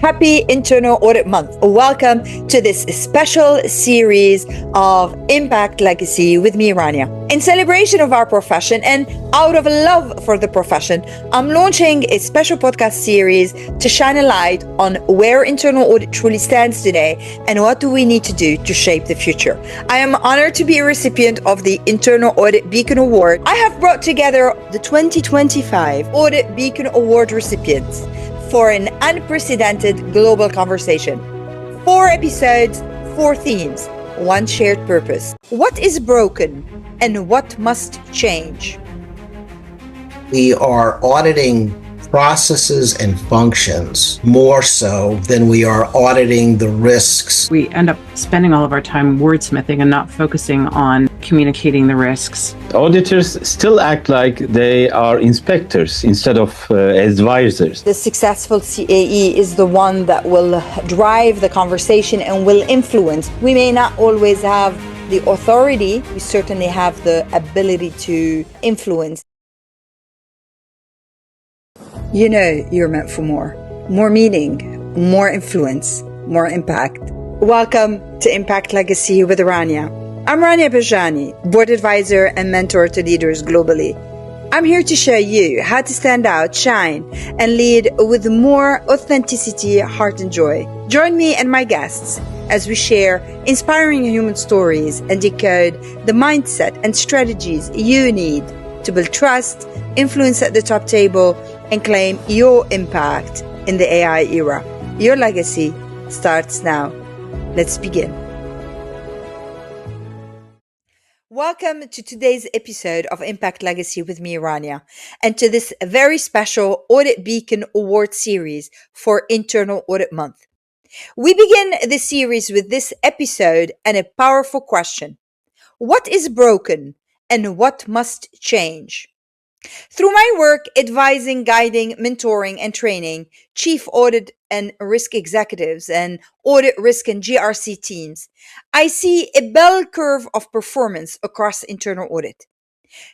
Happy Internal Audit Month. Welcome to this special series of Impact Legacy with me, Rania. In celebration of our profession and out of love for the profession, I'm launching a special podcast series to shine a light on where internal audit truly stands today and what do we need to do to shape the future. I am honored to be a recipient of the Internal Audit Beacon Award. I have brought together the 2025 Audit Beacon Award recipients for an unprecedented global conversation. 4 episodes, 4 themes, 1 shared purpose. What is broken and what must change? We are auditing processes and functions more so than we are auditing the risks. We end up spending all of our time wordsmithing and not focusing on communicating the risks. Auditors still act like they are inspectors instead of advisors. The successful CAE is the one that will drive the conversation and will influence. We may not always have the authority, we certainly have the ability to influence. You know you're meant for more. More meaning, more influence, more impact. Welcome to Impact Legacy with Rania. I'm Rania 𝗵𝗁, board advisor and mentor to leaders globally. I'm here to show you how to stand out, shine, and lead with more authenticity, heart, and joy. Join me and my guests as we share inspiring human stories and decode the mindset and strategies you need to build trust, influence at the top table, and claim your impact in the AI era. Your legacy starts now. Let's begin. Welcome to today's episode of Impact Legacy with me, Rania, and to this very special Audit Beacon Award series for Internal Audit Month. We begin the series with this episode and a powerful question. What is broken and what must change? Through my work advising, guiding, mentoring, and training Chief Audit and Risk Executives and Audit Risk and GRC teams, I see a bell curve of performance across internal audit.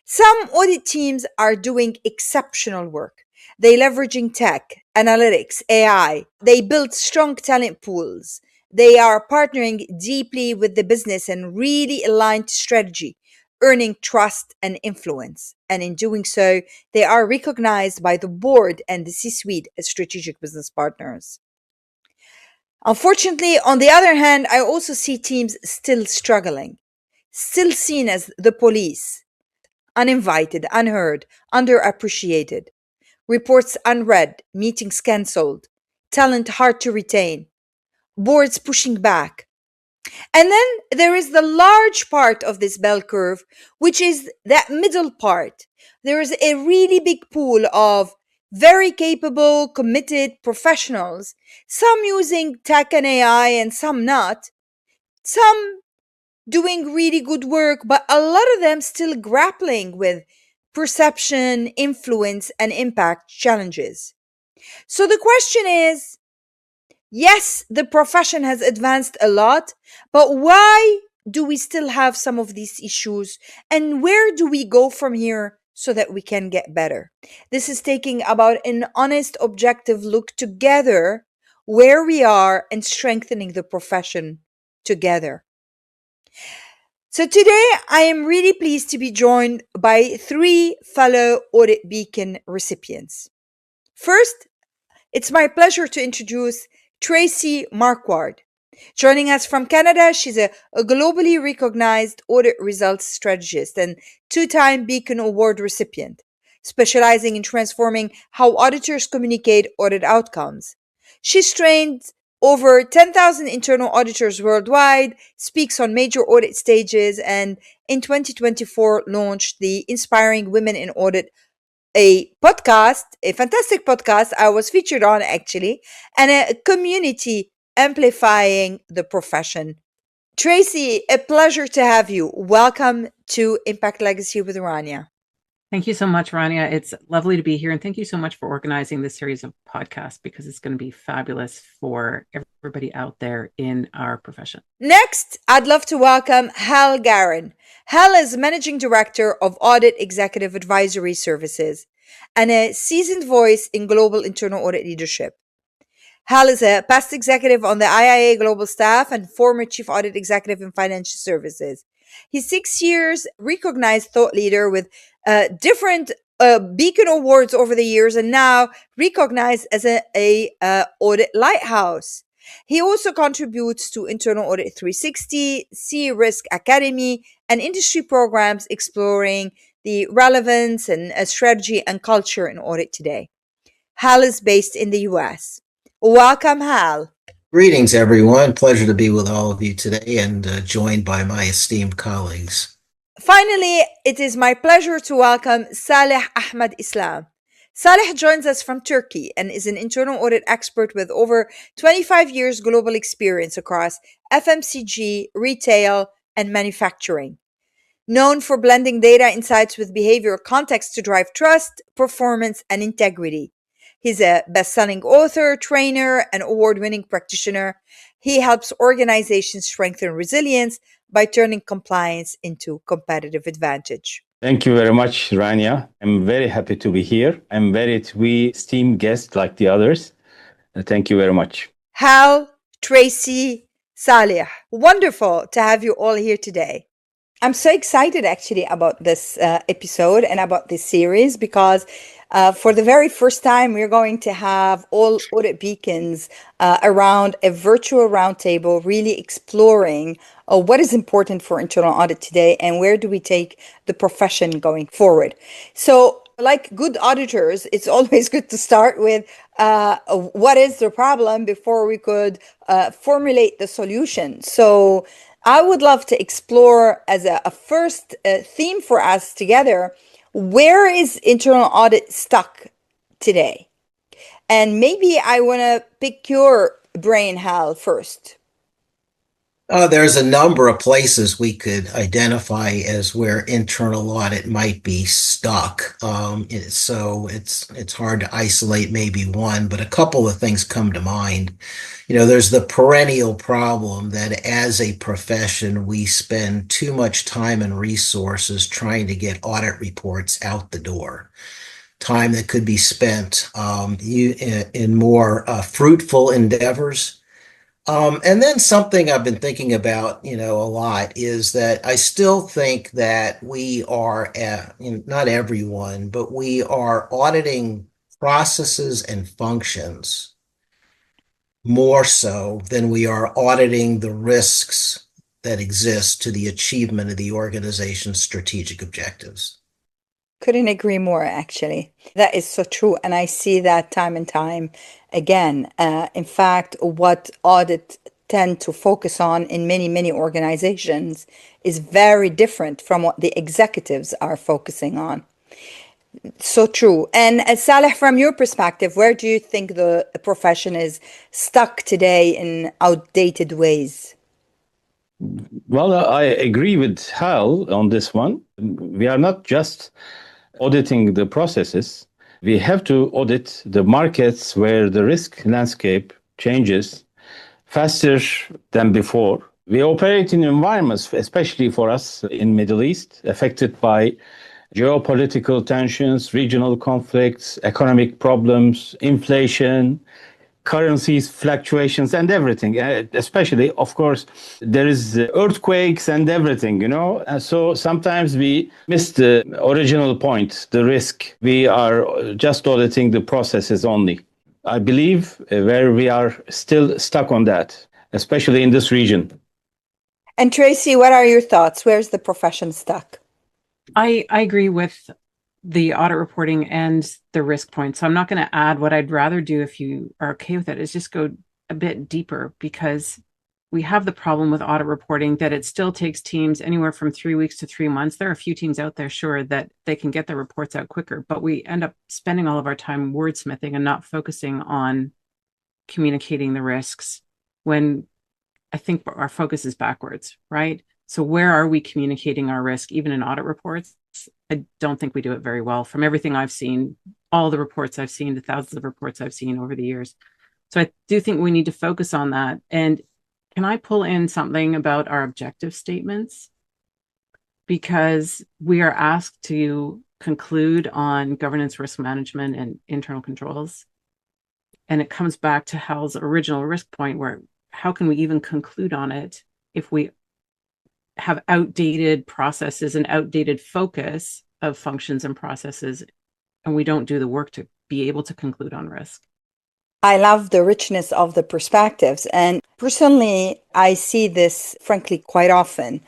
Some audit teams are doing exceptional work. They're leveraging tech, analytics, AI. They build strong talent pools. They are partnering deeply with the business and really aligned to strategy, earning trust and influence. And in doing so, they are recognized by the board and the C-suite as strategic business partners. Unfortunately, on the other hand, I also see teams still struggling, still seen as the police, uninvited, unheard, underappreciated, reports unread, meetings canceled, talent hard to retain, boards pushing back. And then there is the large part of this bell curve, which is that middle part. There is a really big pool of very capable, committed professionals, some using tech and AI and some not, some doing really good work, but a lot of them still grappling with perception, influence, and impact challenges. So the question is, yes, the profession has advanced a lot, but why do we still have some of these issues? And where do we go from here so that we can get better? This is taking about an honest, objective look together where we are and strengthening the profession together. So today, I am really pleased to be joined by 3 fellow Audit Beacon recipients. First, it's my pleasure to introduce Tracy Marquardt. Joining us from Canada, she's a globally recognized audit results strategist and 2-time Beacon Award recipient, specializing in transforming how auditors communicate audit outcomes. She's trained over 10,000 internal auditors worldwide, speaks on major audit stages, and in 2024 launched the Inspiring Women in Audit, a podcast, a fantastic podcast I was featured on actually, and a community amplifying the profession. Tracy, a pleasure to have you. Welcome to Impact Legacy with Rania. Thank you so much, Rania. It's lovely to be here. And thank you so much for organizing this series of podcasts because it's going to be fabulous for everybody out there in our profession. Next, I'd love to welcome Hal Garin. Hal is Managing Director of Audit Executive Advisory Services and a seasoned voice in global internal audit leadership. Hal is a past executive on the IIA Global Staff and former Chief Audit Executive in Financial Services. He's 6 years recognized thought leader with different Beacon Awards over the years, and now recognized as a audit lighthouse. He also contributes to Internal Audit 360, C-Risk Academy, and industry programs exploring the relevance and strategy and culture in audit today. Hal is based in the US. Welcome, Hal. Greetings, everyone. Pleasure to be with all of you today and joined by my esteemed colleagues. Finally, it is my pleasure to welcome 𝗪𝗪𝘁. Salih joins us from Turkey and is an internal audit expert with over 25 years global experience across FMCG, retail, and manufacturing. Known for blending data insights with behavioral context to drive trust, performance, and integrity. He's a best-selling author, trainer, and award-winning practitioner. He helps organizations strengthen resilience by turning compliance into competitive advantage. Thank you very much, Rania. I'm very happy to be here. I'm very to be esteemed guest like the others. Thank you very much. Hal, Tracy, Salih, wonderful to have you all here today. I'm so excited actually about this episode and about this series because for the very first time, we're going to have all audit beacons around a virtual roundtable, really exploring what is important for internal audit today and where do we take the profession going forward. So like good auditors, it's always good to start with what is the problem before we could formulate the solution. So I would love to explore as a first theme for us together, where is internal audit stuck today? And maybe I want to pick your brain, Hal, first. There's a number of places we could identify as where internal audit might be stuck. So it's hard to isolate maybe one, but a couple of things come to mind. There's the perennial problem that as a profession, we spend too much time and resources trying to get audit reports out the door. Time that could be spent in more fruitful endeavors. And then something I've been thinking about, a lot is that I still think that we are, not everyone, but we are auditing processes and functions more so than we are auditing the risks that exist to the achievement of the organization's strategic objectives. Couldn't agree more, actually. That is so true. And I see that time and time again. In fact, what audit tend to focus on in many, many organizations is very different from what the executives are focusing on. So true. And Salih, from your perspective, where do you think the profession is stuck today in outdated ways? Well, I agree with Hal on this one. We are not just auditing the processes. We have to audit the markets where the risk landscape changes faster than before. We operate in environments, especially for us in Middle East, affected by geopolitical tensions, regional conflicts, economic problems, inflation, currencies fluctuations and everything, especially, of course, there is earthquakes and everything, and so sometimes we miss the original point, the risk. We are just auditing the processes only. I believe where we are still stuck on that, especially in this region. And Tracy, what are your thoughts? Where's the profession stuck? I agree with the audit reporting and the risk point. So I'm not going to add. What I'd rather do, if you are okay with it, is just go a bit deeper, because we have the problem with audit reporting that it still takes teams anywhere from 3 weeks to 3 months. There are a few teams out there, sure, that they can get their reports out quicker, but we end up spending all of our time wordsmithing and not focusing on communicating the risks, when I think our focus is backwards, right? So where are we communicating our risk, even in audit reports? I don't think we do it very well, from everything I've seen, all the reports I've seen, the thousands of reports I've seen over the years. So I do think we need to focus on that. And can I pull in something about our objective statements? Because we are asked to conclude on governance, risk management, and internal controls. And it comes back to Hal's original risk point, where how can we even conclude on it if we have outdated processes and outdated focus of functions and processes, and we don't do the work to be able to conclude on risk? I love the richness of the perspectives. And personally, I see this, frankly, quite often.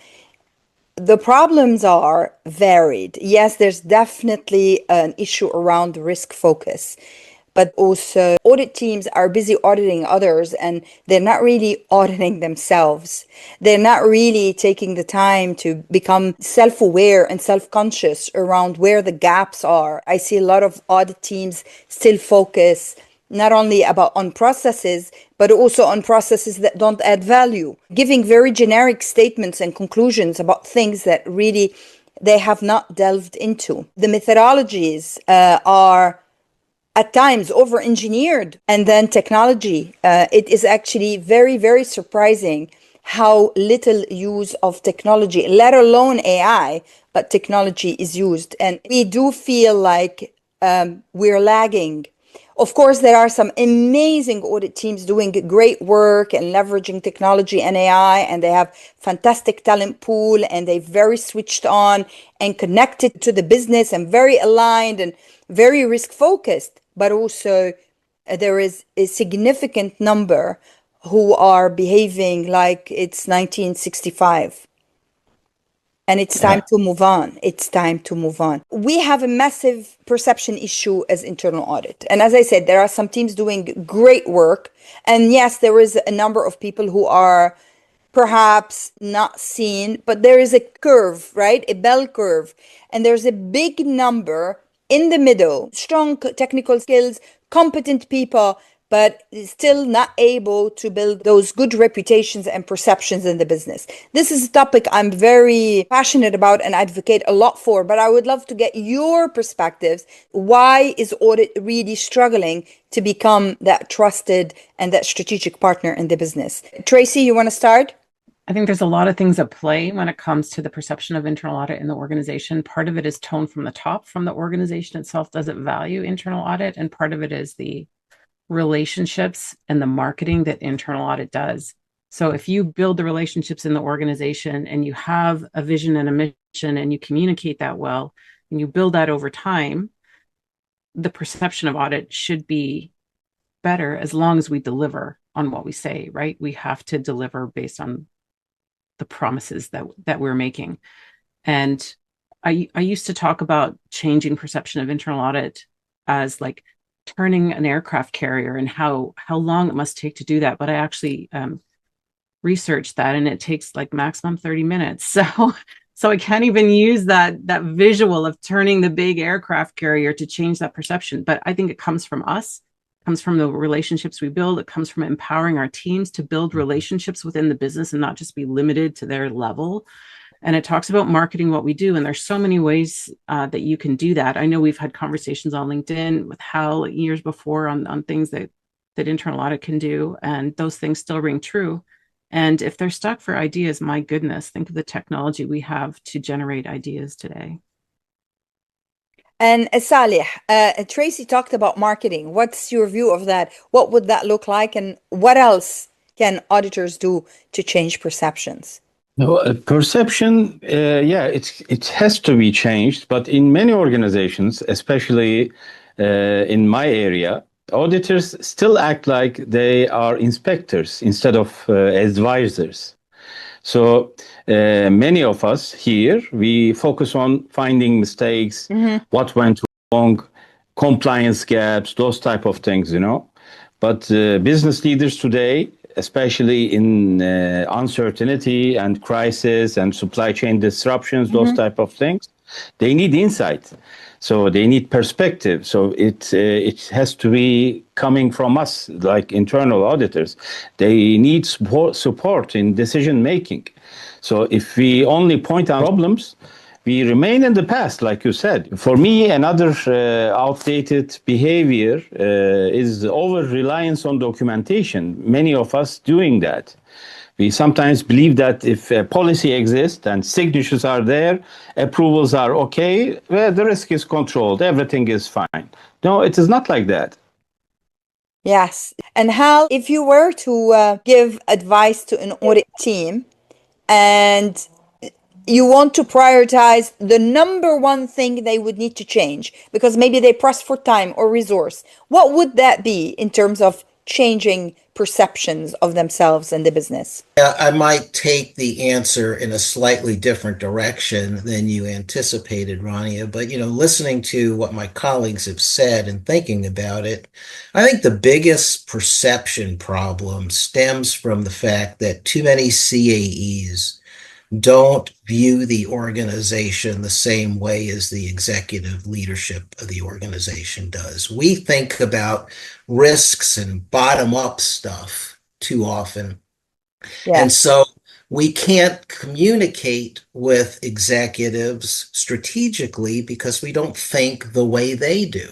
The problems are varied. Yes, there's definitely an issue around risk focus, but also audit teams are busy auditing others and they're not really auditing themselves. They're not really taking the time to become self-aware and self-conscious around where the gaps are. I see a lot of audit teams still focus not only on processes, but also on processes that don't add value, giving very generic statements and conclusions about things that really they have not delved into. The methodologies are at times over-engineered, and then technology. It is actually very, very surprising how little use of technology, let alone AI, but technology is used. And we do feel like we're lagging. Of course, there are some amazing audit teams doing great work and leveraging technology and AI, and they have fantastic talent pool, and they're very switched on and connected to the business and very aligned and very risk focused. But also there is a significant number who are behaving like it's 1965. And it's time to move on. It's time to move on. We have a massive perception issue as internal audit. And as I said, there are some teams doing great work. And yes, there is a number of people who are perhaps not seen, but there is a curve, right? A bell curve. And there's a big number in the middle, strong technical skills, competent people, but still not able to build those good reputations and perceptions in the business. This is a topic I'm very passionate about and advocate a lot for, but I would love to get your perspectives. Why is audit really struggling to become that trusted and that strategic partner in the business? Tracy, you want to start? I think there's a lot of things at play when it comes to the perception of internal audit in the organization. Part of it is tone from the top, from the organization itself. Does it value internal audit? And part of it is the relationships and the marketing that internal audit does. So if you build the relationships in the organization and you have a vision and a mission and you communicate that well, and you build that over time, the perception of audit should be better as long as we deliver on what we say, right? We have to deliver based on the promises that we're making. And I used to talk about changing perception of internal audit as like turning an aircraft carrier and how long it must take to do that. But I actually researched that, and it takes like maximum 30 minutes. So I can't even use that visual of turning the big aircraft carrier to change that perception. But I think it comes from us, it comes from the relationships we build. It comes from empowering our teams to build relationships within the business and not just be limited to their level. And it talks about marketing what we do. And there's so many ways that you can do that. I know we've had conversations on LinkedIn with Hal years before on things that internal audit can do. And those things still ring true. And if they're stuck for ideas, my goodness, think of the technology we have to generate ideas today. And Salih, Tracy talked about marketing. What's your view of that? What would that look like? And what else can auditors do to change perceptions? No, perception, it has to be changed, but in many organizations, especially in my area, auditors still act like they are inspectors instead of advisors. So many of us here, we focus on finding mistakes, what went wrong, compliance gaps, those type of things, But business leaders today, especially in uncertainty and crisis and supply chain disruptions, those type of things, they need insight. So they need perspective. So it has to be coming from us, like internal auditors. They need support in decision making. So if we only point out problems, we remain in the past, like you said. For me, another outdated behavior is over-reliance on documentation. Many of us doing that. We sometimes believe that if a policy exists and signatures are there, approvals are okay, well, the risk is controlled, everything is fine. No, it is not like that. Yes. And Hal, if you were to give advice to an audit team and you want to prioritize the number one thing they would need to change because maybe they press for time or resource, what would that be in terms of changing perceptions of themselves and the business? I might take the answer in a slightly different direction than you anticipated, Rania, but listening to what my colleagues have said and thinking about it, I think the biggest perception problem stems from the fact that too many CAEs don't view the organization the same way as the executive leadership of the organization does. We think about risks and bottom-up stuff too often. And so we can't communicate with executives strategically because we don't think the way they do.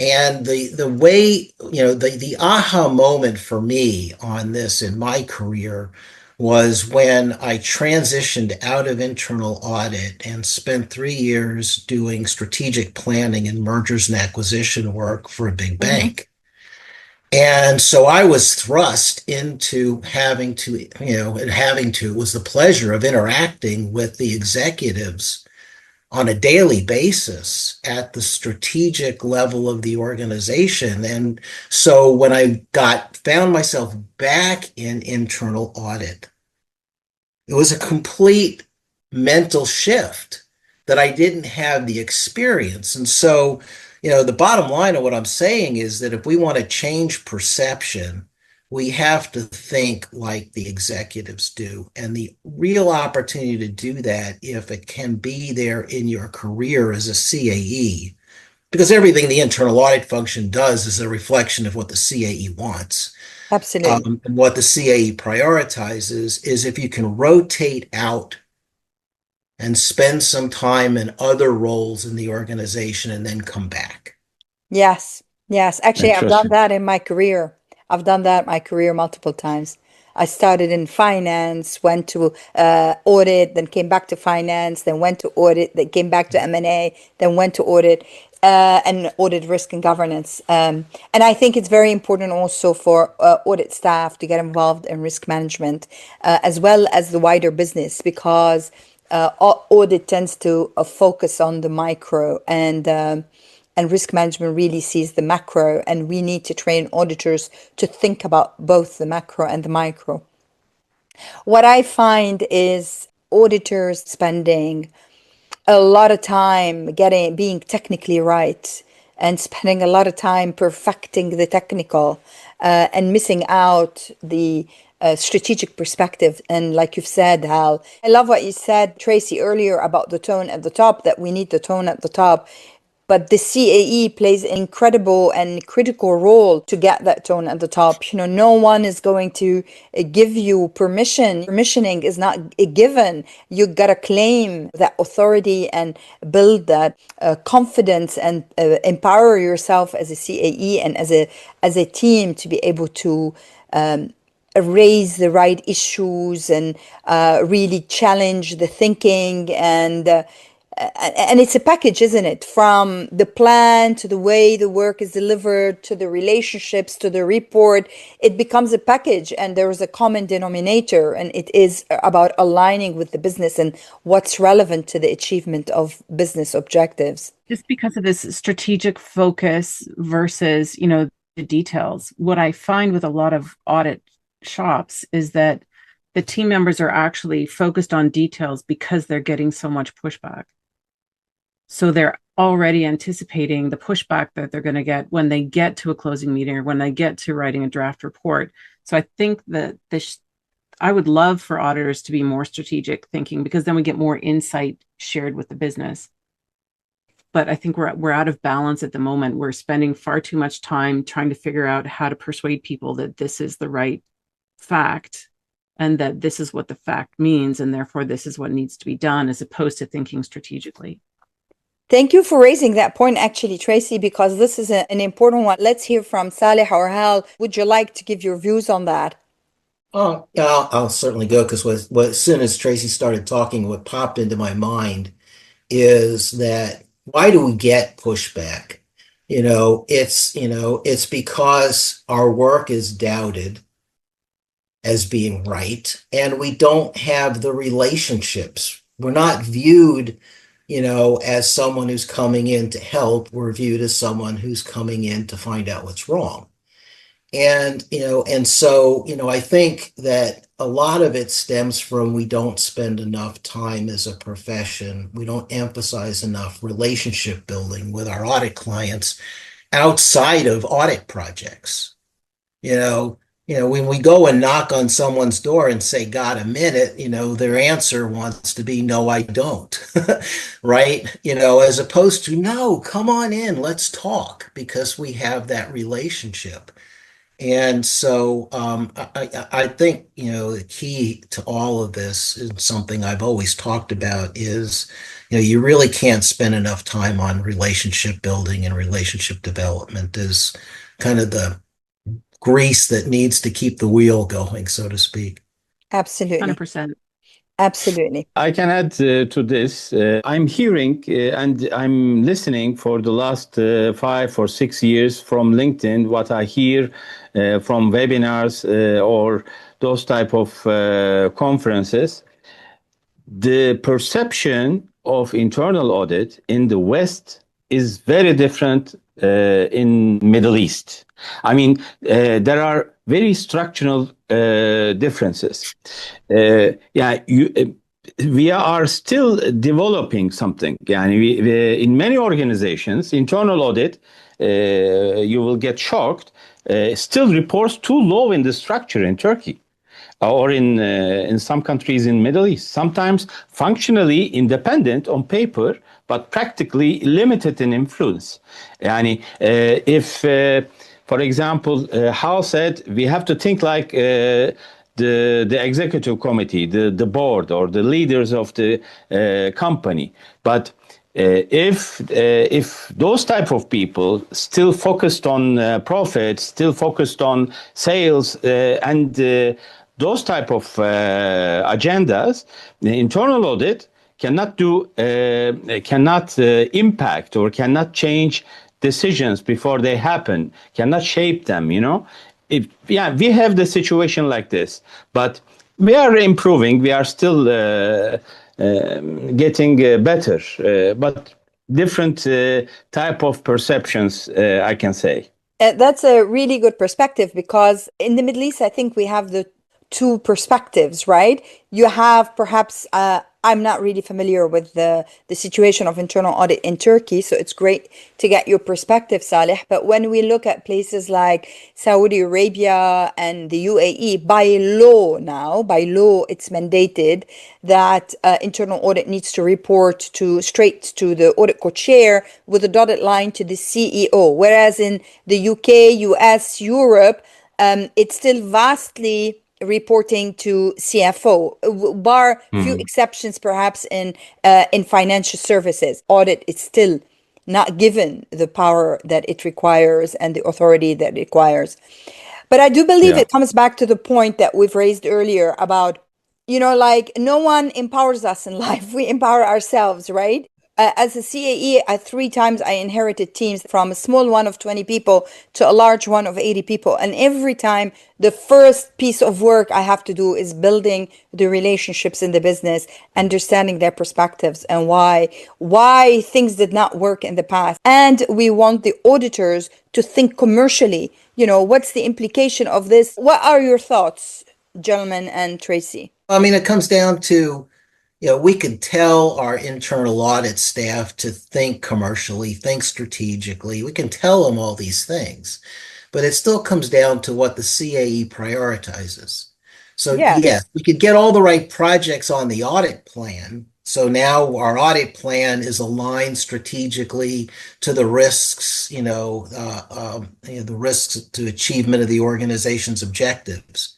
And the way, the aha moment for me on this in my career was when I transitioned out of internal audit and spent 3 years doing strategic planning and mergers and acquisition work for a big bank. And so I was thrust into it was the pleasure of interacting with the executives on a daily basis at the strategic level of the organization. And so when I found myself back in internal audit, it was a complete mental shift that I didn't have the experience. And so, the bottom line of what I'm saying is that if we want to change perception, we have to think like the executives do. And the real opportunity to do that, if it can be there in your career as a CAE, because everything the internal audit function does is a reflection of what the CAE wants. Absolutely. And what the CAE prioritizes is if you can rotate out and spend some time in other roles in the organization and then come back. Yes. Actually, I've done that in my career. I've done that in my career multiple times. I started in finance, went to audit, then came back to finance, then went to audit, then came back to M&A, then went to audit, and audit risk and governance. And I think it's very important also for audit staff to get involved in risk management, as well as the wider business, because audit tends to focus on the micro, and risk management really sees the macro, and we need to train auditors to think about both the macro and the micro. What I find is auditors spending a lot of time being technically right and spending a lot of time perfecting the technical, and missing out the strategic perspective. And like you've said, Hal, I love what you said, Tracy, earlier about the tone at the top, that we need the tone at the top. But the CAE plays an incredible and critical role to get that tone at the top. No one is going to give you permission. Permissioning is not a given. You gotta claim that authority and build that confidence and empower yourself as a CAE and as a team to be able to raise the right issues and really challenge the thinking, and it's a package, isn't it? From the plan to the way the work is delivered to the relationships to the report, it becomes a package, and there is a common denominator, and it is about aligning with the business and what's relevant to the achievement of business objectives. Just because of this strategic focus versus, the details, what I find with a lot of audit shops is that the team members are actually focused on details because they're getting so much pushback. So they're already anticipating the pushback that they're going to get when they get to a closing meeting or when they get to writing a draft report. So I think that I would love for auditors to be more strategic thinking, because then we get more insight shared with the business. But I think we're out of balance at the moment. We're spending far too much time trying to figure out how to persuade people that this is the right fact and that this is what the fact means, and therefore this is what needs to be done, as opposed to thinking strategically. Thank you for raising that point, actually, Tracy, because this is an important one. Let's hear from Saleh or Hal. Would you like to give your views on that? Oh, yeah, I'll certainly go, because as soon as Tracy started talking, what popped into my mind is that why do we get pushback? it's because our work is doubted as being right, and we don't have the relationships. We're not viewed, as someone who's coming in to help. We're viewed as someone who's coming in to find out what's wrong. And so I think that a lot of it stems from we don't spend enough time as a profession. We don't emphasize enough relationship building with our audit clients outside of audit projects. When we go and knock on someone's door and say, "Got a minute?" Their answer wants to be, "No, I don't." Right? As opposed to, "No, come on in, let's talk," because we have that relationship. And so I think, the key to all of this is something I've always talked about is, you really can't spend enough time on relationship building and relationship development as kind of the grease that needs to keep the wheel going, so to speak. Absolutely. 100%. Absolutely. I can add to this. I'm hearing and I'm listening for the last 5 or 6 years from LinkedIn, what I hear from webinars or those type of conferences. The perception of internal audit in the West is very different in Middle East. I mean, there are very structural differences. We are still developing something. In many organizations, internal audit, you will get shocked, still reports too low in the structure in Turkey. Or in some countries in Middle East, sometimes functionally independent on paper, but practically limited in influence. If, for example, Hal said, we have to think like the executive committee, the board, or the leaders of the company. But if those type of people still focused on profit, still focused on sales, and those type of agendas, the internal audit cannot impact or cannot change decisions before they happen, cannot shape them. We have the situation like this, but we are improving. We are still getting better, but different type of perceptions, I can say. That's a really good perspective, because in the Middle East, I think we have the two perspectives, right? You have perhaps, I'm not really familiar with the situation of internal audit in Turkey, so it's great to get your perspective, Salih. But when we look at places like Saudi Arabia and the UAE, by law, it's mandated that internal audit needs to report straight to the audit co-chair with a dotted line to the CEO. Whereas in the UK, US, Europe, it's still vastly reporting to CFO, bar few exceptions perhaps in financial services. Audit is still not given the power that it requires and the authority that it requires. But I do believe it comes back to the point that we've raised earlier about, no one empowers us in life. We empower ourselves, right? As a CAE, 3 times I inherited teams from a small one of 20 people to a large one of 80 people. And every time, the first piece of work I have to do is building the relationships in the business, understanding their perspectives and why things did not work in the past. And we want the auditors to think commercially. What's the implication of this? What are your thoughts, gentlemen and Tracy? I mean, it comes down to, we can tell our internal audit staff to think commercially, think strategically. We can tell them all these things, but it still comes down to what the CAE prioritizes. So yes, we could get all the right projects on the audit plan. So now our audit plan is aligned strategically to the risks, the risks to achievement of the organization's objectives.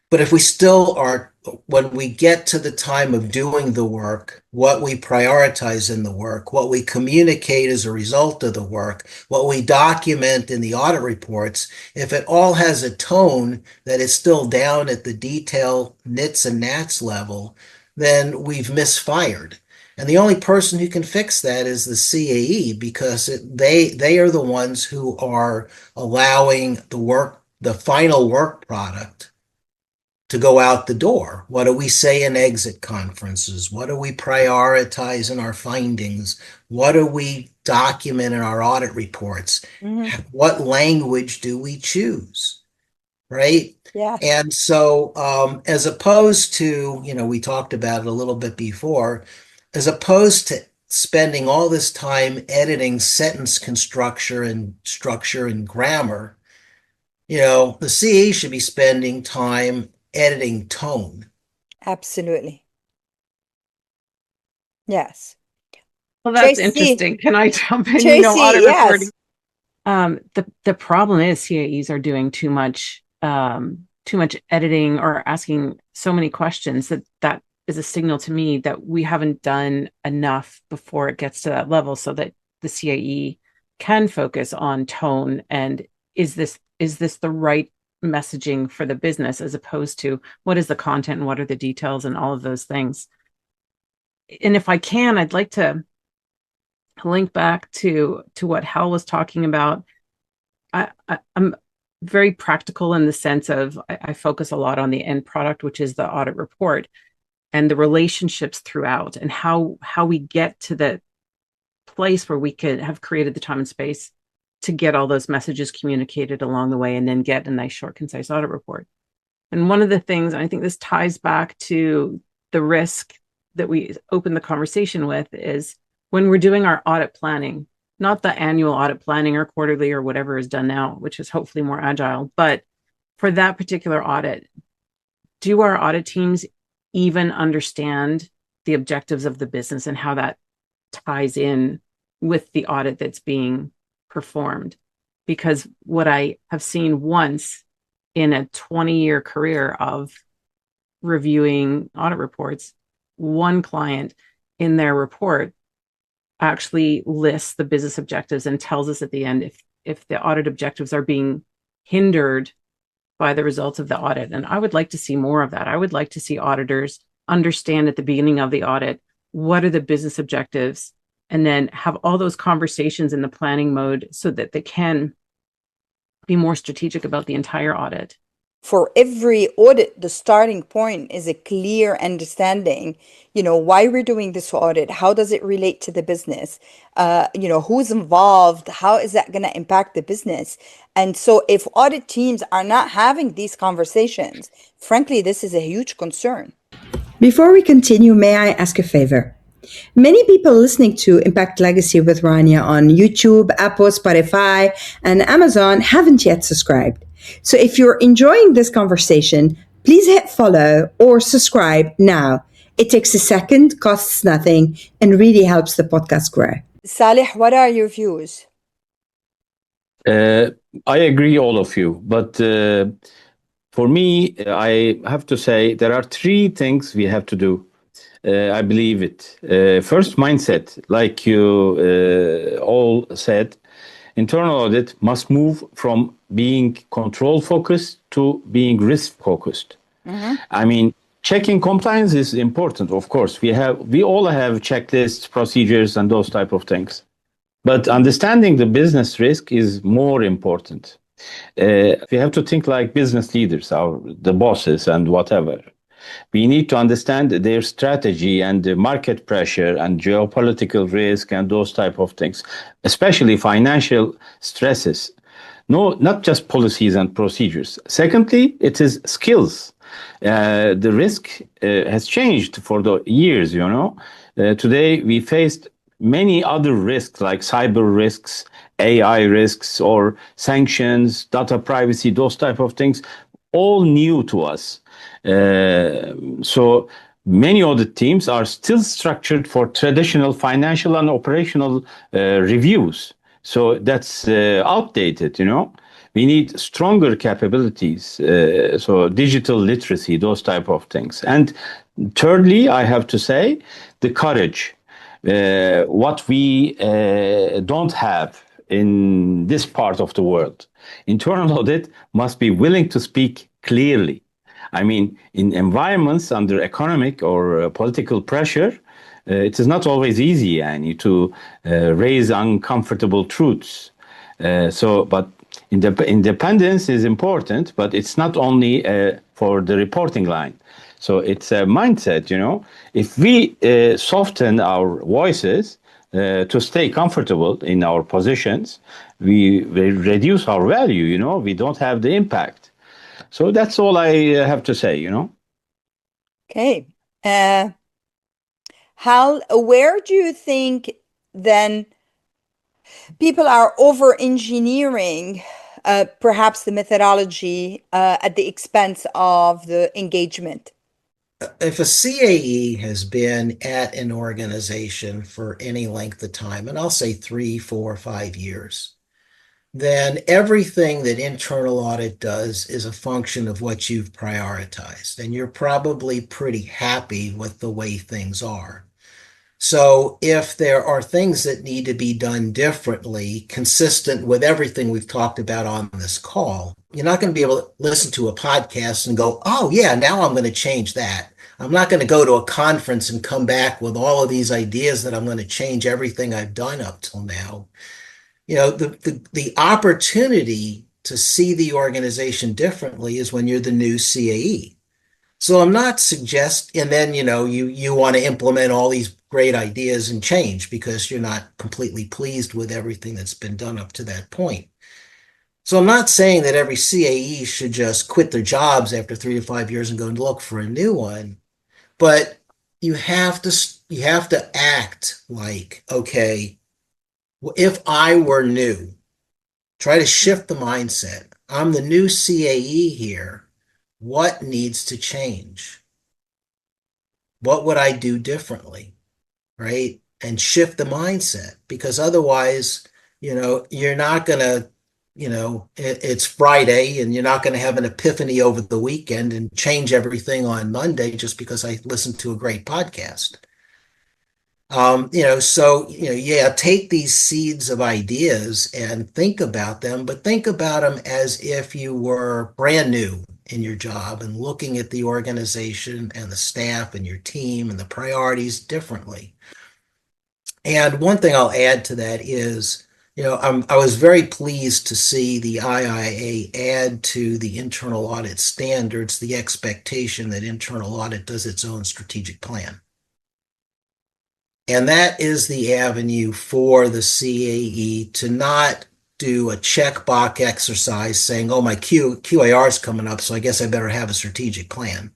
But if we still are, when we get to the time of doing the work, what we prioritize in the work, what we communicate as a result of the work, what we document in the audit reports, if it all has a tone that is still down at the detail nits and gnats level, then we've misfired. And the only person who can fix that is the CAE, because they are the ones who are allowing the final work product to go out the door. What do we say in exit conferences? What do we prioritize in our findings? What do we document in our audit reports? What language do we choose? Right? Yeah. And so, as opposed to, we talked about it a little bit before, as opposed to spending all this time editing sentence construction and structure and grammar, the CA should be spending time editing tone. Absolutely. Yes. Well, that's JC. interesting. Can I jump in? JC, Audit yes. reporting. The problem is CAEs are doing too much editing or asking so many questions that is a signal to me that we haven't done enough before it gets to that level, so that the CAE can focus on tone and is this the right messaging for the business, as opposed to what is the content and what are the details and all of those things. And if I can, I'd like to link back to what Hal was talking about. I'm very practical in the sense of I focus a lot on the end product, which is the audit report, and the relationships throughout, and how we get to the place where we could have created the time and space to get all those messages communicated along the way and then get a nice, short, concise audit report. And one of the things, I think this ties back to the risk that we open the conversation with, is when we're doing our audit planning, not the annual audit planning or quarterly or whatever is done now, which is hopefully more agile, but for that particular audit, do our audit teams even understand the objectives of the business and how that ties in with the audit that's being performed? Because what I have seen once in a 20-year career of reviewing audit reports, one client in their report actually lists the business objectives and tells us at the end if the audit objectives are being hindered by the results of the audit. And I would like to see more of that. I would like to see auditors understand at the beginning of the audit, what are the business objectives, and then have all those conversations in the planning mode so that they can be more strategic about the entire audit. For every audit, the starting point is a clear understanding, why we're doing this audit, how does it relate to the business, who's involved, how is that going to impact the business? And so if audit teams are not having these conversations, frankly, this is a huge concern. Before we continue, may I ask a favor? Many people listening to Impact Legacy with Rania on YouTube, Apple, Spotify, and Amazon haven't yet subscribed. So if you're enjoying this conversation, please hit follow or subscribe now. It takes a second, costs nothing, and really helps the podcast grow. Salih, what are your views? I agree, all of you. But for me, I have to say there are three things we have to do. I believe it. First, mindset. Like you all said, internal audit must move from being control focused to being risk focused. I mean, checking compliance is important, of course. We all have checklists, procedures, and those type of things. But understanding the business risk is more important. We have to think like business leaders, the bosses and whatever. We need to understand their strategy and the market pressure and geopolitical risk and those type of things, especially financial stresses. No, not just policies and procedures. Secondly, it is skills. The risk has changed for the years, Today, we faced many other risks like cyber risks, AI risks, or sanctions, data privacy, those type of things, all new to us. So many audit teams are still structured for traditional financial and operational reviews. So that's outdated, We need stronger capabilities, so digital literacy, those type of things. And thirdly, I have to say, the courage, what we don't have in this part of the world. Internal audit must be willing to speak clearly. I mean, in environments under economic or political pressure, it is not always easy, yani, to raise uncomfortable truths. But independence is important, but it's not only for the reporting line. So it's a mindset, If we soften our voices to stay comfortable in our positions, we reduce our value, We don't have the impact. So that's all I have to say, Okay. Hal, where do you think then people are over-engineering perhaps the methodology at the expense of the engagement? If a CAE has been at an organization for any length of time, and I'll say 3, 4, 5 years, then everything that internal audit does is a function of what you've prioritized. And you're probably pretty happy with the way things are. So if there are things that need to be done differently, consistent with everything we've talked about on this call, you're not going to be able to listen to a podcast and go, oh yeah, now I'm going to change that. I'm not going to go to a conference and come back with all of these ideas that I'm going to change everything I've done up till now. The opportunity to see the organization differently is when you're the new CAE. So I'm not suggesting, and then, you want to implement all these great ideas and change because you're not completely pleased with everything that's been done up to that point. So I'm not saying that every CAE should just quit their jobs after 3 to 5 years and go and look for a new one. But you have to act like, okay, if I were new, try to shift the mindset. I'm the new CAE here. What needs to change? What would I do differently? Right? And shift the mindset, because otherwise, you're not going to, it's Friday and you're not going to have an epiphany over the weekend and change everything on Monday just because I listened to a great podcast. Take these seeds of ideas and think about them, but think about them as if you were brand new in your job and looking at the organization and the staff and your team and the priorities differently. And one thing I'll add to that is, I was very pleased to see the IIA add to the internal audit standards the expectation that internal audit does its own strategic plan. And that is the avenue for the CAE to not do a checkbox exercise saying, oh, my QAR is coming up, so I guess I better have a strategic plan.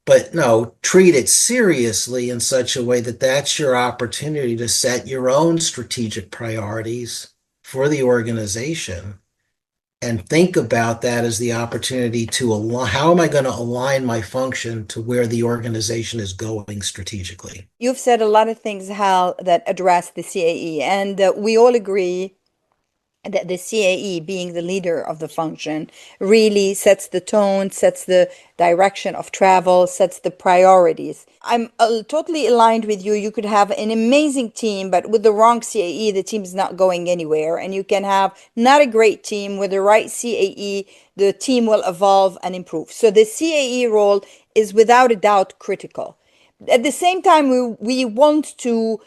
But no, treat it seriously in such a way that that's your opportunity to set your own strategic priorities for the organization and think about that as the opportunity to align. How am I going to align my function to where the organization is going strategically? You've said a lot of things, Hal, that address the CAE, and we all agree that the CAE, being the leader of the function, really sets the tone, sets the direction of travel, sets the priorities. I'm totally aligned with you. You could have an amazing team, but with the wrong CAE, the team is not going anywhere. And you can have not a great team. With the right CAE, the team will evolve and improve. So the CAE role is without a doubt critical. At the same time, we want to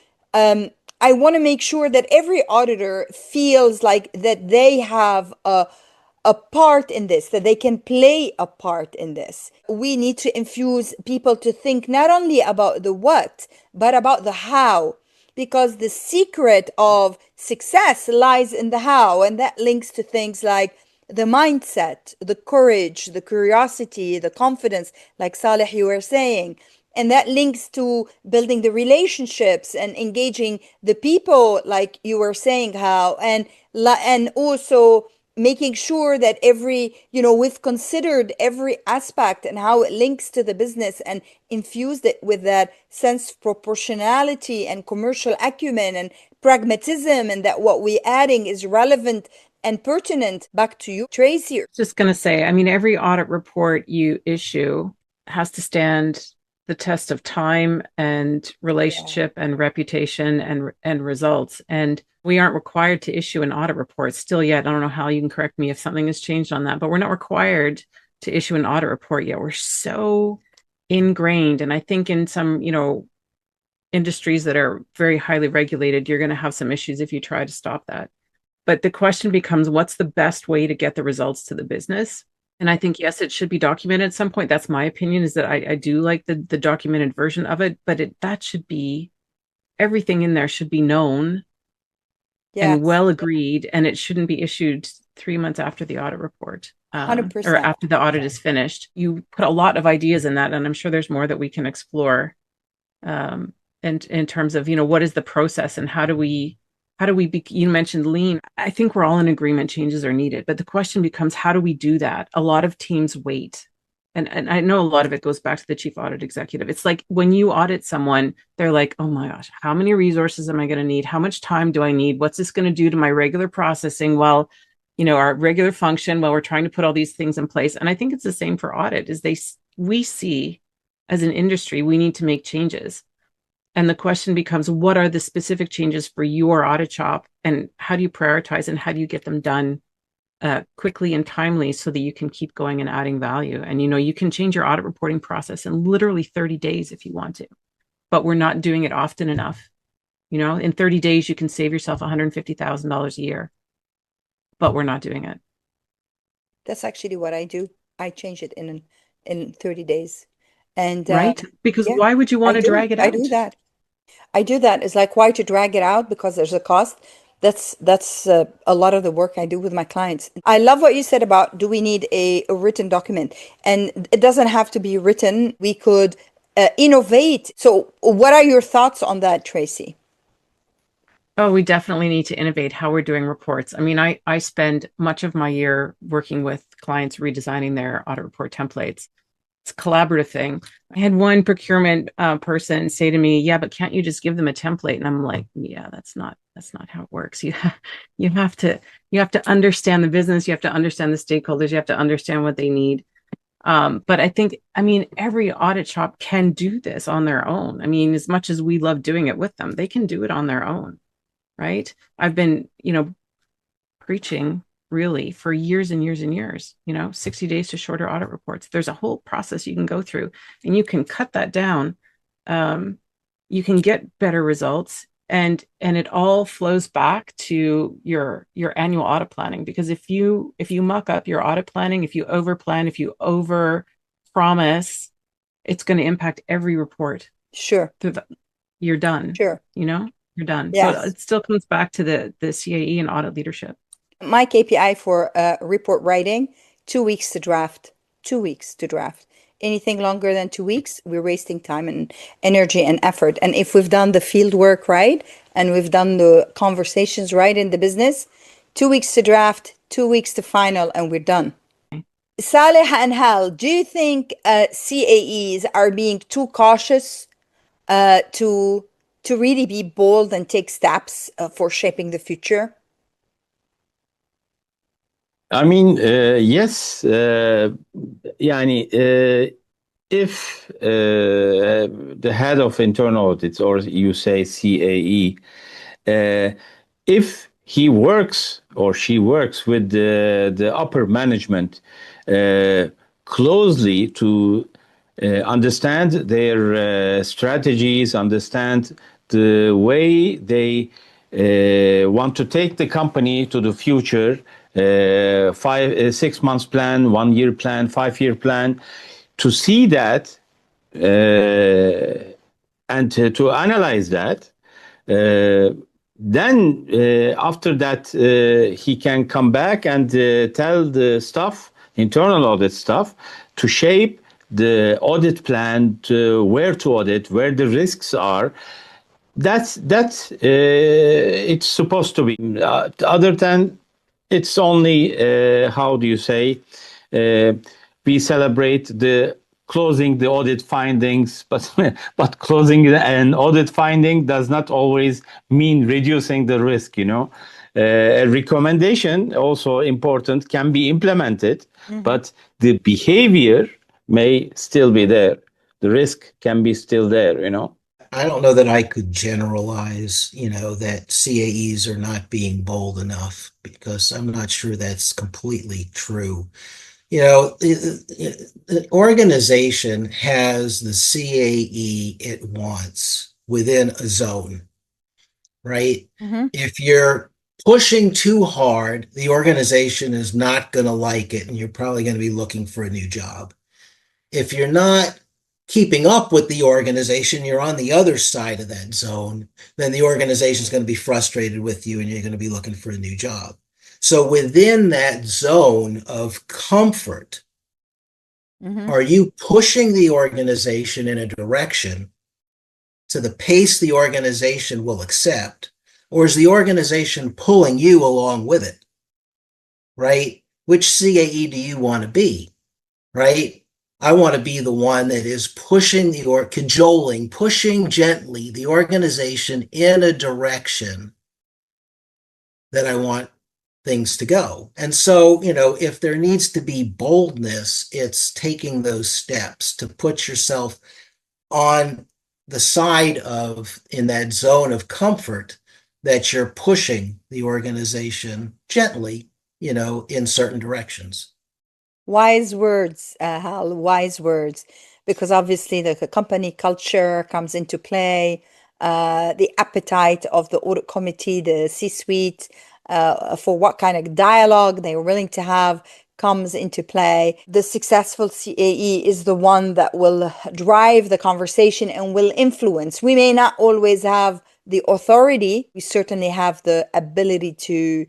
I want to make sure that every auditor feels like that they have a part in this, that they can play a part in this. We need to infuse people to think not only about the what, but about the how, because the secret of success lies in the how, and that links to things like the mindset, the courage, the curiosity, the confidence, like Saleh, you were saying. And that links to building the relationships and engaging the people, like you were saying, Hal, and also making sure that we've considered every aspect and how it links to the business and infused it with that sense of proportionality and commercial acumen and pragmatism, and that what we're adding is relevant and pertinent. Back to you, Tracy. Just going to say, every audit report you issue has to stand the test of time and relationship and reputation and results. And we aren't required to issue an audit report still yet. I don't know how you can correct me if something has changed on that, but we're not required to issue an audit report yet. We're so ingrained. And I think in some, industries that are very highly regulated, you're going to have some issues if you try to stop that. But the question becomes, what's the best way to get the results to the business? And I think, yes, it should be documented at some point. That's my opinion, is that I do like the documented version of it, but that should be, everything in there should be known and well agreed, and it shouldn't be issued 3 months after the audit report, 100%. or after the audit is finished. You put a lot of ideas in that, and I'm sure there's more that we can explore. And in terms of, what is the process and how do we you mentioned lean. I think we're all in agreement changes are needed, but the question becomes, how do we do that? A lot of teams wait. And I know a lot of it goes back to the Chief Audit Executive. It's like when you audit someone, they're like, oh my gosh, how many resources am I going to need? How much time do I need? What's this going to do to my regular processing while, our regular function, while we're trying to put all these things in place? And I think it's the same for audit, is we see as an industry, we need to make changes. And the question becomes, what are the specific changes for your audit shop, and how do you prioritize, and how do you get them done quickly and timely so that you can keep going and adding value? And, you can change your audit reporting process in literally 30 days if you want to, but we're not doing it often enough. In 30 days, you can save yourself $150,000 a year, but we're not doing it. That's actually what I do. I change it in 30 days. And right? Because why would you want to drag it out? I do that. It's like, why to drag it out? Because there's a cost. That's a lot of the work I do with my clients. I love what you said about, do we need a written document? And it doesn't have to be written. We could innovate. So what are your thoughts on that, Tracy? Oh, we definitely need to innovate how we're doing reports. I mean, I spend much of my year working with clients redesigning their audit report templates. It's a collaborative thing. I had one procurement person say to me, yeah, but can't you just give them a template? And I'm like, yeah, that's not how it works. You have to understand the business. You have to understand the stakeholders. You have to understand what they need. But I think, every audit shop can do this on their own. As much as we love doing it with them, they can do it on their own, right? I've been, preaching really for years and years and years, 60 days to shorter audit reports. There's a whole process you can go through, and you can cut that down. You can get better results, and it all flows back to your annual audit planning. Because if you muck up your audit planning, if you over plan, if you over promise, it's going to impact every report. Sure. You're done. Sure. You're done. Yes. So it still comes back to the CAE and audit leadership. My KPI for report writing, 2 weeks to draft. 2 weeks to draft. Anything longer than 2 weeks, we're wasting time and energy and effort. And if we've done the field work right, and we've done the conversations right in the business, 2 weeks to draft, 2 weeks to final, and we're done. Saleh and Hal, do you think CAEs are being too cautious to really be bold and take steps for shaping the future? Yes. If the head of internal audits, or you say CAE, if he works or she works with the upper management closely to understand their strategies, understand the way they want to take the company to the future, 6 months plan, 1 year plan, 5 year plan, to see that and to analyze that, then after that he can come back and tell the staff, internal audit staff, to shape the audit plan, to where to audit, where the risks are. That's it's supposed to be. Other than, it's only how do you say, we celebrate the closing the audit findings, but closing an audit finding does not always mean reducing the risk. A recommendation, also important, can be implemented, but the behavior may still be there. The risk can be still there. I don't know that I could generalize, that CAEs are not being bold enough, because I'm not sure that's completely true. The organization has the CAE it wants within a zone, right? Mm-hmm. If you're pushing too hard, the organization is not going to like it, and you're probably going to be looking for a new job. If you're not keeping up with the organization, you're on the other side of that zone, then the organization is going to be frustrated with you and you're going to be looking for a new job. So within that zone of comfort, Mm-hmm. are you pushing the organization in a direction to the pace the organization will accept, or is the organization pulling you along with it, right? Which CAE do you want to be, right? I want to be the one that is pushing cajoling, pushing gently the organization in a direction that I want things to go. And so, if there needs to be boldness, it's taking those steps to put yourself on the side of, in that zone of comfort, that you're pushing the organization gently, in certain directions. Wise words, Hal, wise words, because obviously the company culture comes into play, the appetite of the audit committee, the C-suite, for what kind of dialogue they're willing to have comes into play. The successful CAE is the one that will drive the conversation and will influence. We may not always have the authority. We certainly have the ability to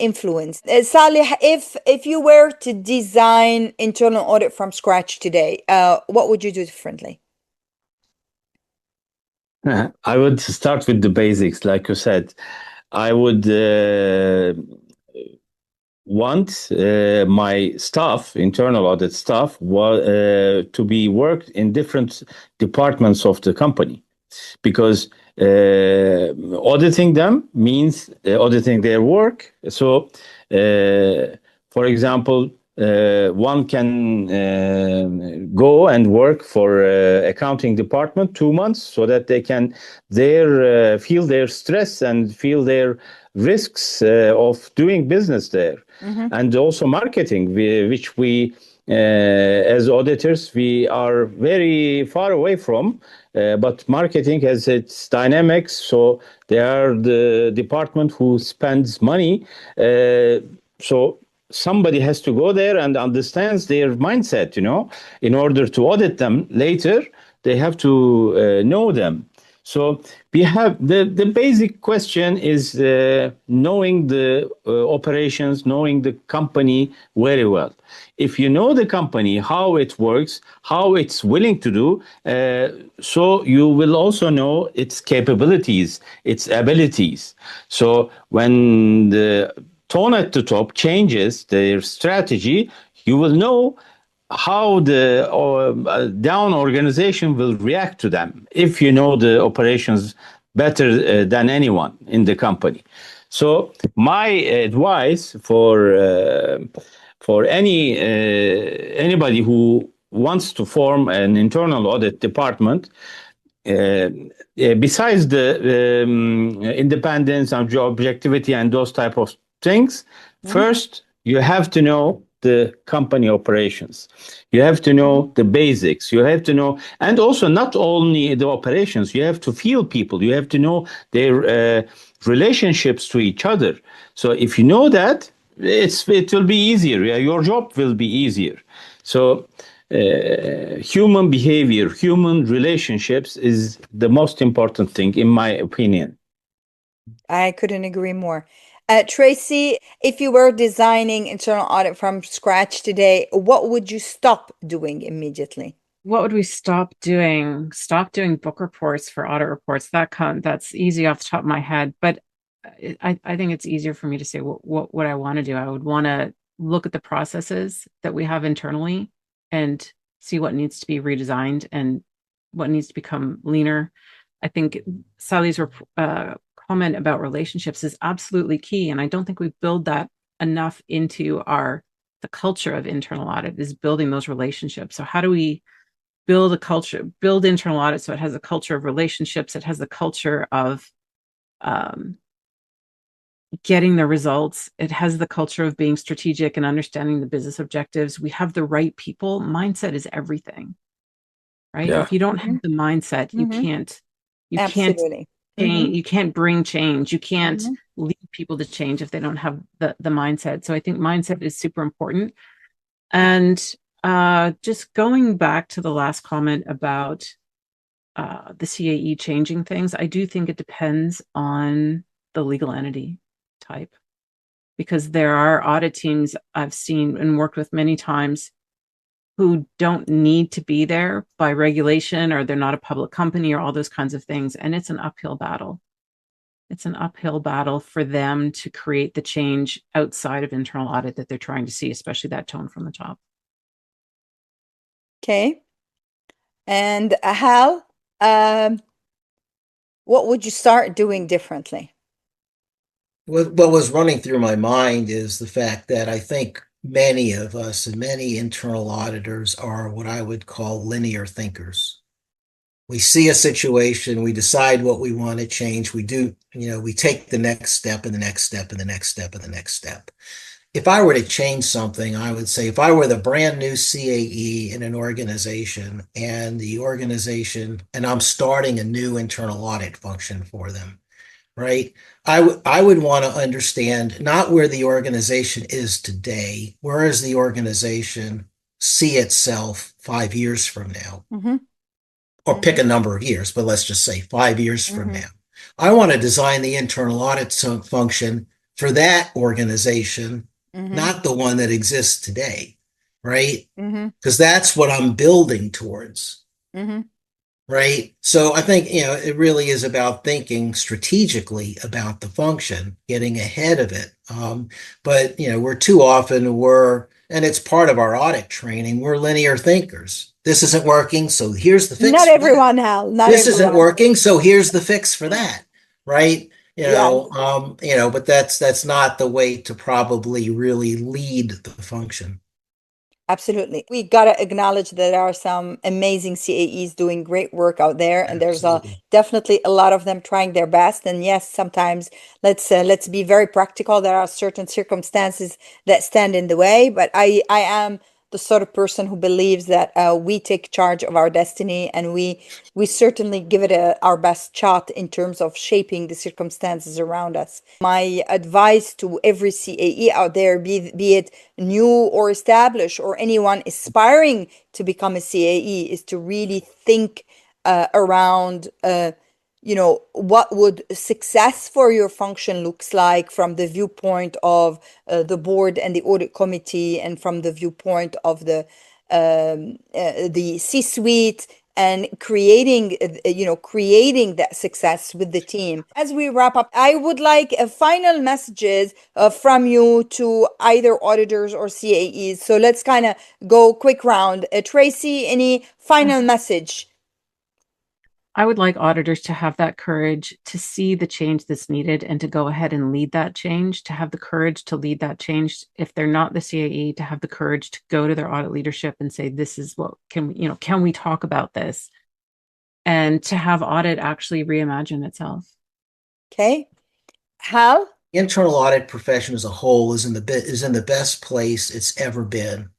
influence. Salih, if you were to design internal audit from scratch today, what would you do differently? I would start with the basics, like you said. I would want my staff, internal audit staff, to be worked in different departments of the company, because auditing them means auditing their work. So, for example, one can go and work for accounting department 2 months, so that they can feel their stress and feel their risks of doing business there. Mm-hmm. And also marketing, which we as auditors, we are very far away from, but marketing has its dynamics. So they are the department who spends money. So somebody has to go there and understands their mindset, in order to audit them later. They have to know them. So we have the basic question is knowing the operations, knowing the company very well. If you know the company, how it works, how it's willing to do, so you will also know its capabilities, its abilities. So when the tone at the top changes their strategy, you will know how the down organization will react to them, if you know the operations better than anyone in the company. So my advice for anybody who wants to form an internal audit department, besides the independence and objectivity and those type of things, first you have to know the company operations. You have to know the basics. You have to know, and also not only the operations, you have to feel people. You have to know their relationships to each other. So if you know that, it will be easier. Your job will be easier. So human behavior, human relationships is the most important thing, in my opinion. I couldn't agree more. Tracy, if you were designing internal audit from scratch today, what would you stop doing immediately? What would we stop doing? Stop doing book reports for audit reports. That's easy off the top of my head, but I think it's easier for me to say what I want to do. I would want to look at the processes that we have internally and see what needs to be redesigned and what needs to become leaner. I think Sally's comment about relationships is absolutely key, and I don't think we build that enough into the culture of internal audit, is building those relationships. So how do we build internal audit so it has a culture of relationships, it has the culture of getting the results, it has the culture of being strategic and understanding the business objectives. We have the right people. Mindset is everything, right? Yeah. If you don't have the mindset, you can't You can't Absolutely. change, you can't bring change. You can't Mhm. lead people to change if they don't have the mindset. So I think mindset is super important. And just going back to the last comment about the CAE changing things, I do think it depends on the legal entity type, because there are audit teams I've seen and worked with many times who don't need to be there by regulation, or they're not a public company, or all those kinds of things. And it's an uphill battle. It's an uphill battle for them to create the change outside of internal audit that they're trying to see, especially that tone from the top. Okay. And Hal, what would you start doing differently? What was running through my mind is the fact that I think many of us and many internal auditors are what I would call linear thinkers. We see a situation, we decide what we want to change, we do, we take the next step and the next step and the next step and the next step. If I were to change something, I would say if I were the brand new CAE in an organization and I'm starting a new internal audit function for them, right? I would want to understand not where the organization is today, where does the organization see itself 5 years from now? Or pick a number of years, but let's just say 5 years from now. I want to design the internal audit function for that organization, not the one that exists today, right? Because that's what I'm building towards. Right. So I think, it really is about thinking strategically about the function, getting ahead of it. But, we're too often and it's part of our audit training, we're linear thinkers. This isn't working, so here's the fix. Not everyone, Hal. This isn't working, so here's the fix for that. Right. But that's not the way to probably really lead the function. Absolutely. We got to acknowledge that there are some amazing CAEs doing great work out there, and there's definitely a lot of them trying their best. And yes, sometimes let's be very practical. There are certain circumstances that stand in the way, but I am the sort of person who believes that we take charge of our destiny, and we certainly give it our best shot in terms of shaping the circumstances around us. My advice to every CAE out there, be it new or established, or anyone aspiring to become a CAE, is to really think around what would success for your function looks like from the viewpoint of the board and the audit committee, and from the viewpoint of the C-suite, and creating that success with the team. As we wrap up, I would like final messages from you to either auditors or CAEs. So let's kind of go quick round. Tracy, any final message? I would like auditors to have that courage to see the change that's needed and to go ahead and lead that change, to have the courage to lead that change. If they're not the CAE, to have the courage to go to their audit leadership and say, this is what can we talk about this? And to have audit actually reimagine itself. Okay. Hal? Internal audit profession as a whole is in the best place it's ever been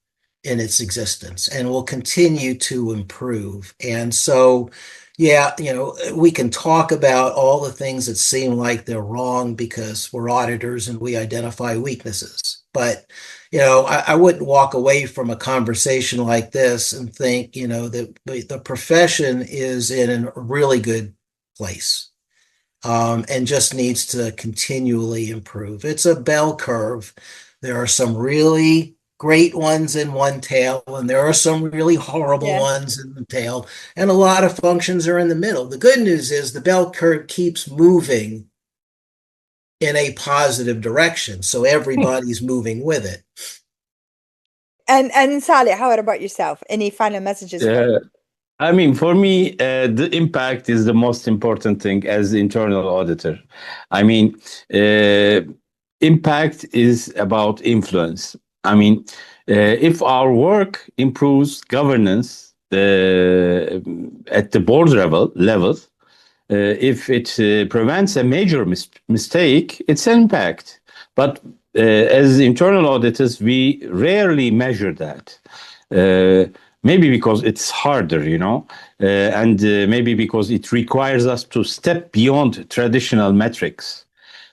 in its existence, and will continue to improve. And so, we can talk about all the things that seem like they're wrong because we're auditors and we identify weaknesses. But, I wouldn't walk away from a conversation like this and think, that the profession is in a really good place, and just needs to continually improve. It's a bell curve. There are some really great ones in one tail, and there are some really horrible ones in the tail, and a lot of functions are in the middle. The good news is the bell curve keeps moving in a positive direction, so everybody's moving with it. And Saleh, how about yourself? Any final messages? For me, the impact is the most important thing as the internal auditor. Impact is about influence. If our work improves governance at the board level, if it prevents a major mistake, it's an impact. But as internal auditors, we rarely measure that. Maybe because it's harder, and maybe because it requires us to step beyond traditional metrics.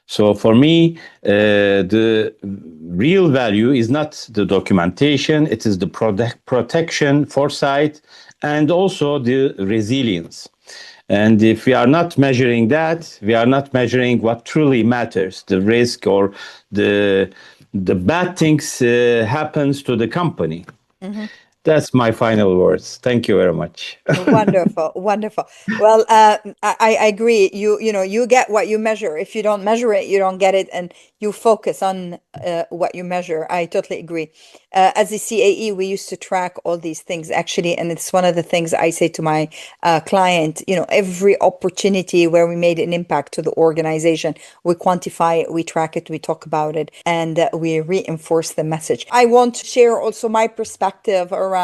So for me, the real value is not the documentation, it is the protection, foresight, and also the resilience. And if we are not measuring that, we are not measuring what truly matters, the risk or the bad things happens to the company. Mm-hmm. That's my final words. Thank you very much. Wonderful, wonderful. Well, I agree. You get what you measure. If you don't measure it, you don't get it, and you focus on what you measure. I totally agree. As a CAE, we used to track all these things actually, and it's one of the things I say to my client. Every opportunity where we made an impact to the organization, we quantify it, we track it, we talk about it, and we reinforce the message. I want to share also my perspective around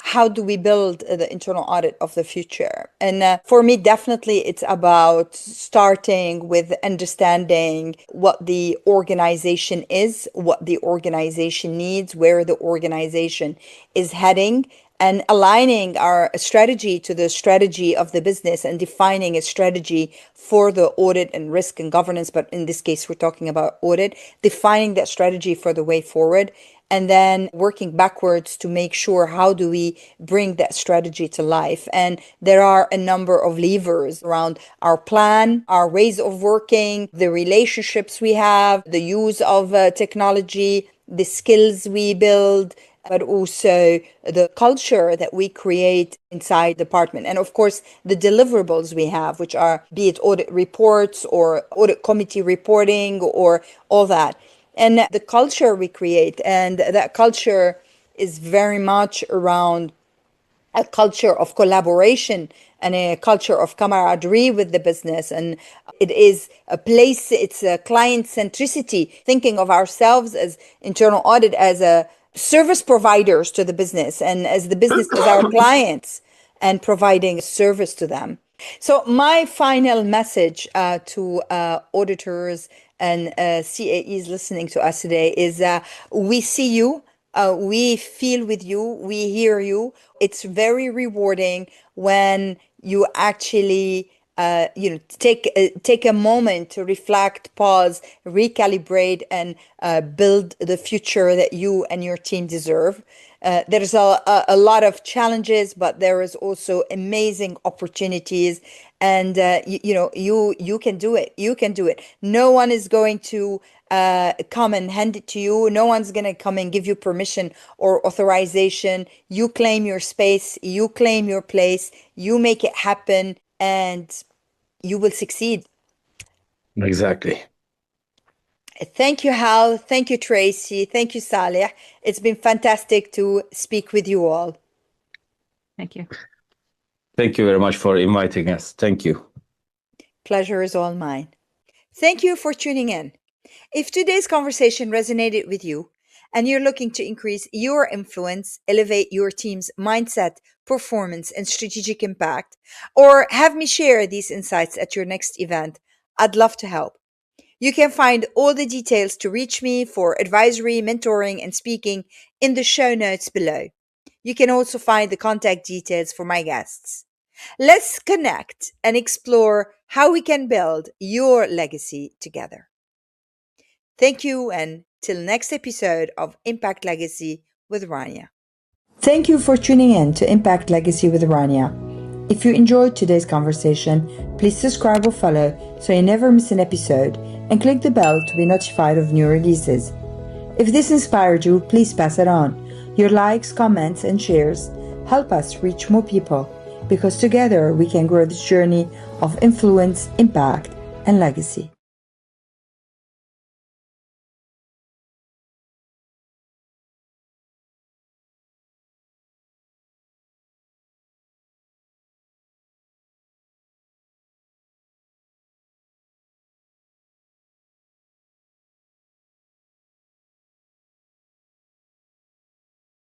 how do we build the internal audit of the future. And for me, definitely it's about starting with understanding what the organization is, what the organization needs, where the organization is heading, and aligning our strategy to the strategy of the business and defining a strategy for the audit and risk and governance. But in this case, we're talking about audit, defining that strategy for the way forward, and then working backwards to make sure how do we bring that strategy to life. And there are a number of levers around our plan, our ways of working, the relationships we have, the use of technology, the skills we build, but also the culture that we create inside the department. And of course, the deliverables we have, which are, be it audit reports or audit committee reporting or all that. And the culture we create, and that culture is very much around a culture of collaboration and a culture of camaraderie with the business. And it is a place, it's a client centricity, thinking of ourselves as internal audit as a service providers to the business, and as the business as our clients, and providing service to them. So my final message to auditors and CAEs listening to us today is we see you, we feel with you, we hear you. It's very rewarding when you actually take a moment to reflect, pause, recalibrate, and build the future that you and your team deserve. There's a lot of challenges, but there is also amazing opportunities, and you can do it. You can do it. No one is going to come and hand it to you. No one's going to come and give you permission or authorization. You claim your space. You claim your place. You make it happen, and you will succeed. Exactly. Thank you, Hal. Thank you, Tracy. Thank you, Saleh. It's been fantastic to speak with you all. Thank you. Thank you very much for inviting us. Thank you. Pleasure is all mine. Thank you for tuning in. If today's conversation resonated with you and you're looking to increase your influence, elevate your team's mindset, performance, and strategic impact, or have me share these insights at your next event, I'd love to help. You can find all the details to reach me for advisory, mentoring, and speaking in the show notes below. You can also find the contact details for my guests. Let's connect and explore how we can build your legacy together. Thank you, and till next episode of Impact Legacy with Rania. Thank you for tuning in to Impact Legacy with Rania. If you enjoyed today's conversation, please subscribe or follow so you never miss an episode, and click the bell to be notified of new releases. If this inspired you, please pass it on. Your likes, comments, and shares help us reach more people, because together we can grow this journey of influence, impact, and legacy.